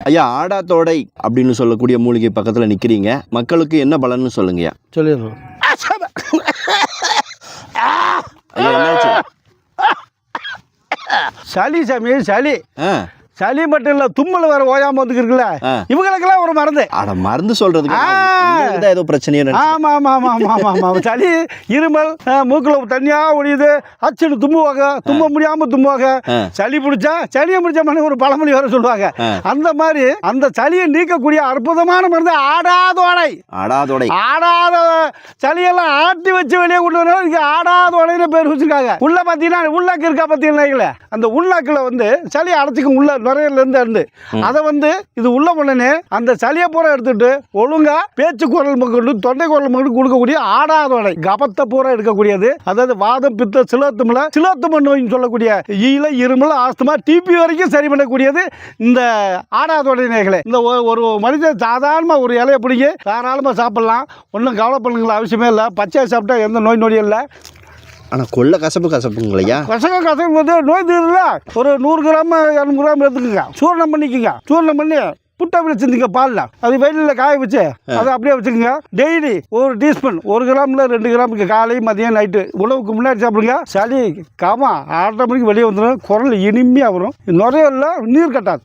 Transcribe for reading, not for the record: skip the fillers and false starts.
ஐயா, ஆடாத்தோடை அப்படின்னு சொல்லக்கூடிய மூலிகை பக்கத்தில் நிற்கிறீங்க. மக்களுக்கு என்ன பலன்னு சொல்லுங்கய்யா. சொல்லிடுறோம். ஐயா, என்னாச்சு? சளி சாமி, சளி. சளி மட்டும் இல்லை, தும்மல் வேற ஓயாம வந்துருக்குல்ல, இவங்களுக்கெல்லாம் ஒரு மருந்து. அட, மருந்து சொல்றதுக்கு ஏதோ பிரச்சனையே. ஆமா ஆமா ஆமா ஆமா ஆமா ஆமா. சளி, இருமல், மூக்கில் தண்ணியா ஒழியுது, அச்சுன்னு தும்புவாங்க, தும்ப முடியாம தும்புவாங்க. சளி பிடிச்சா சளியை பிடிச்ச மணி ஒரு பழமொழி வர சொல்லுவாங்க. அந்த மாதிரி அந்த சளியை நீக்கக்கூடிய அற்புதமான மருந்து ஆடாதோடை. ஆடாதோடை. ஆடாத சளியெல்லாம் ஆட்டி வச்சு வெளியே கொண்டு வரணும். இதுக்கு ஆடாதோடைன்னு பேர் வச்சிருக்காங்க. உள்ள பார்த்தீங்கன்னா உள்ளாக்கு இருக்கா பார்த்தீங்களா, அந்த உள்ளாக்கில் வந்து சளி அடைச்சிக்கும். உள்ள நுரையிலிருந்து அதை வந்து இது உள்ள உடனே அந்த சளியை பூரா எடுத்துட்டு ஒழுங்கா பேச்சு குரல் மக்கள் தொண்டை குரல் மக்கள் கொடுக்கக்கூடிய ஆடாதோடை. கபத்தை பூரா எடுக்கக்கூடியது. அதாவது வாதம், பித்த, சிலோத்தும நோயின்னு சொல்லக்கூடிய ஈழ, இருமல், ஆஸ்துமா, டிபி வரைக்கும் சரி பண்ணக்கூடியது இந்த ஆடாதோடை நேர்களே. இந்த ஒரு மனிதன் சாதாரணமாக ஒரு இலையை பிடிங்கி தாராளமாக சாப்பிடலாம். ஒன்றும் கவலைப்படுங்களா அவசியமே இல்லை. பச்சையை சாப்பிட்டா எந்த நோய் நொடியும் இல்லை. ஆனால் கசப்புங்களையா? கசப்பு வந்து நோய் தீரல. ஒரு 100 கிராம் 200 கிராம் எடுத்துக்கோங்க. சூரணம் பண்ணிக்கோங்க. சூரணம் பண்ணி புட்டை விட செஞ்சுங்க பாலில். அது வெயிலில் காய வச்சு அதை அப்படியே வச்சுக்கோங்க. டெய்லி 1 டீஸ்பூன் 1 கிராமில் 2 கிராமுக்கு காலை, மதியம், நைட்டு உணவுக்கு முன்னாடி சாப்பிடுங்க. சளி காமா 6:30 மணிக்கு வெளியே வந்துடும். குரல் இனிமையாக வரும். நுரையல்ல நீர் கட்டாது.